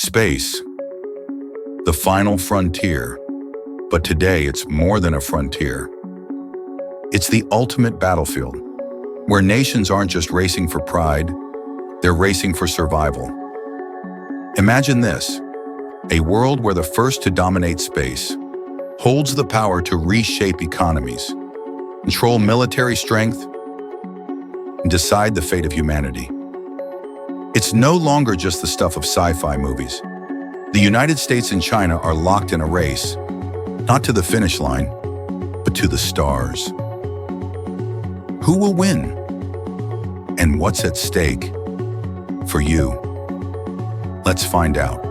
Space, the final frontier. But today it's more than a frontier. It's the ultimate battlefield, where nations aren't just racing for pride, they're racing for survival. Imagine this, a world where the first to dominate space holds the power to reshape economies, control military strength, and decide the fate of humanity. It's no longer just the stuff of sci-fi movies. The United States and China are locked in a race, not to the finish line, but to the stars. Who will win? And what's at stake for you? Let's find out.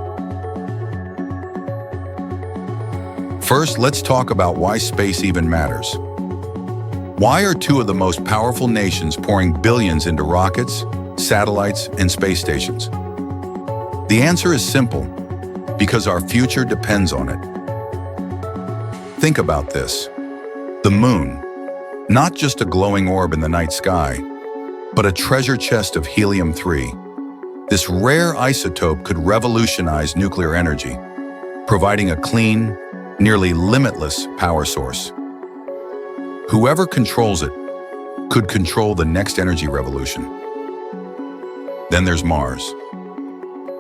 First, let's talk about why space even matters. Why are two of the most powerful nations pouring billions into rockets, satellites, and space stations? The answer is simple, because our future depends on it. Think about this. The moon, not just a glowing orb in the night sky, but a treasure chest of helium-3. This rare isotope could revolutionize nuclear energy, providing a clean, nearly limitless power source. Whoever controls it could control the next energy revolution. Then there's Mars.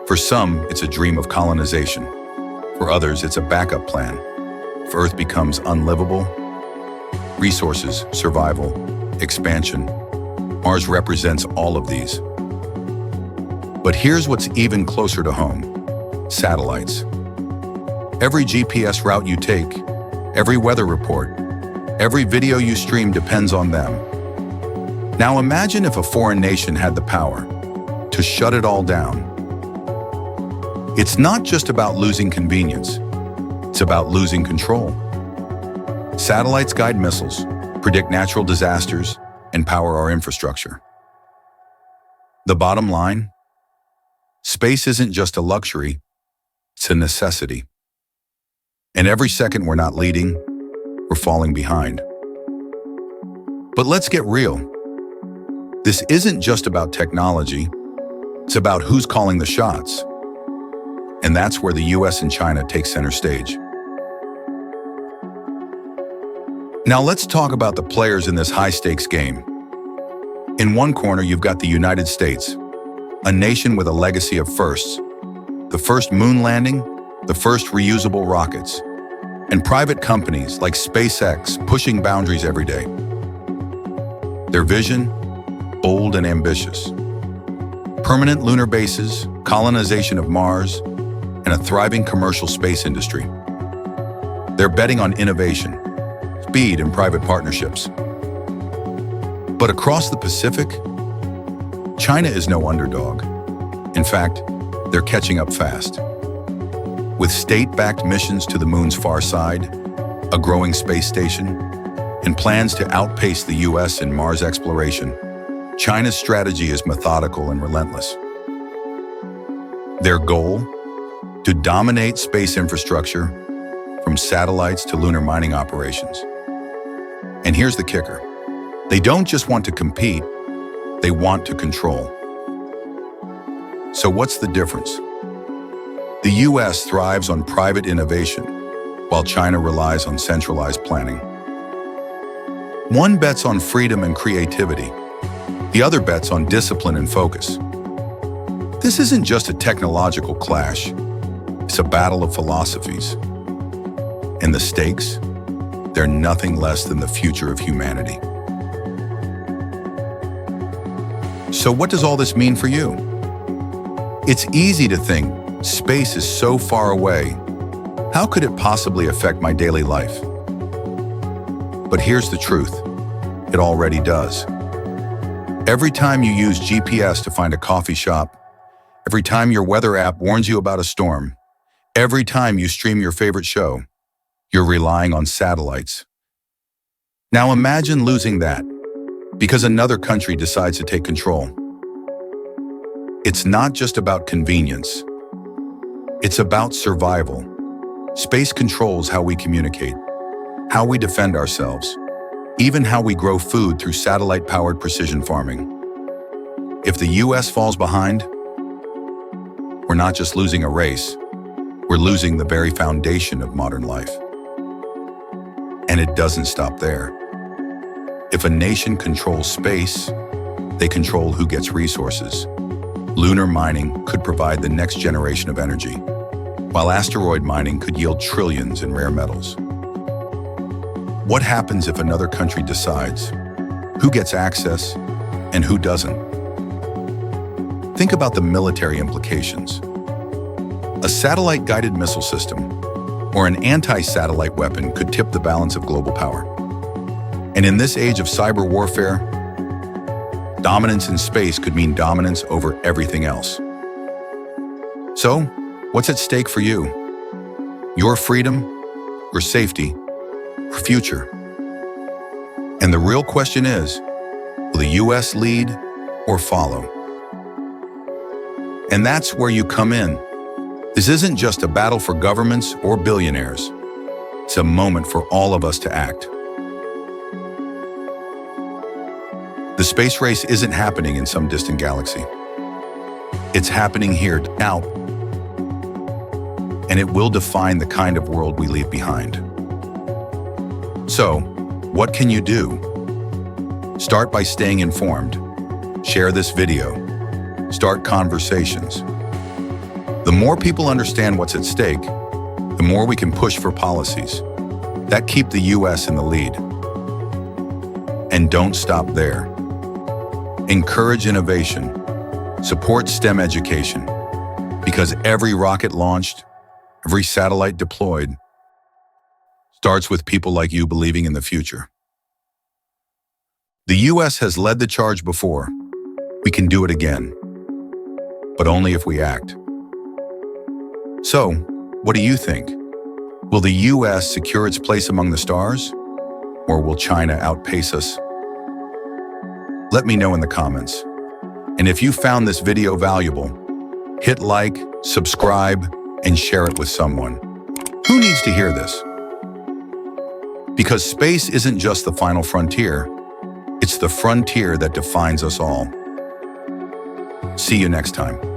For some, it's a dream of colonization. For others, it's a backup plan. If Earth becomes unlivable, resources, survival, expansion, Mars represents all of these. But here's what's even closer to home: satellites. Every GPS route you take, every weather report, every video you stream depends on them. Now imagine if a foreign nation had the power to shut it all down. It's not just about losing convenience, it's about losing control. Satellites guide missiles, predict natural disasters, and power our infrastructure. The bottom line? Space isn't just a luxury, it's a necessity. And every second we're not leading, we're falling behind. But let's get real. This isn't just about technology, it's about who's calling the shots. And that's where the US and China take center stage. Now let's talk about the players in this high-stakes game. In one corner, you've got the United States, a nation with a legacy of firsts. The first moon landing, the first reusable rockets, and private companies like SpaceX pushing boundaries every day. Their vision, bold and ambitious. Permanent lunar bases, colonization of Mars, and a thriving commercial space industry. They're betting on innovation, speed, and private partnerships. But across the Pacific, China is no underdog. In fact, they're catching up fast. With state-backed missions to the moon's far side, a growing space station, and plans to outpace the US in Mars exploration, China's strategy is methodical and relentless. Their goal? To dominate space infrastructure, from satellites to lunar mining operations. And here's the kicker. They don't just want to compete, they want to control. So what's the difference? The US thrives on private innovation, while China relies on centralized planning. One bets on freedom and creativity, the other bets on discipline and focus. This isn't just a technological clash, it's a battle of philosophies. And the stakes? They're nothing less than the future of humanity. So what does all this mean for you? It's easy to think, space is so far away. How could it possibly affect my daily life? But here's the truth. It already does. Every time you use GPS to find a coffee shop, every time your weather app warns you about a storm, every time you stream your favorite show, you're relying on satellites. Now imagine losing that because another country decides to take control. It's not just about convenience. It's about survival. Space controls how we communicate, how we defend ourselves, even how we grow food through satellite-powered precision farming. If the US falls behind, we're we're not just losing a race, we're losing the very foundation of modern life. And it doesn't stop there. If a nation controls space, they control who gets resources. Lunar mining could provide the next generation of energy, while asteroid mining could yield trillions in rare metals. What happens if another country decides who gets access and who doesn't? Think about the military implications. A satellite-guided missile system or an anti-satellite weapon could tip the balance of global power. And in this age of cyber warfare, dominance in space could mean dominance over everything else. So, what's at stake for you? Your freedom, your safety, your future. And the real question is, will the US lead or follow? And that's where you come in. This isn't just a battle for governments or billionaires. It's a moment for all of us to act. The space race isn't happening in some distant galaxy. It's happening here now, and it will define the kind of world we leave behind. So, what can you do? Start by staying informed. Share this video. Start conversations. The more people understand what's at stake, the more we can push for policies that keep the US in the lead. And don't stop there. Encourage innovation. Support STEM education. Because every rocket launched, every satellite deployed, starts with people like you believing in the future. The US has led the charge before. We can do it again. But only if we act. So, what do you think? Will the US secure its place among the stars? Or will China outpace us? Let me know in the comments. And if you found this video valuable, hit like, subscribe, and share it with someone. Who needs to hear this? Because space isn't just the final frontier, it's the frontier that defines us all. See you next time.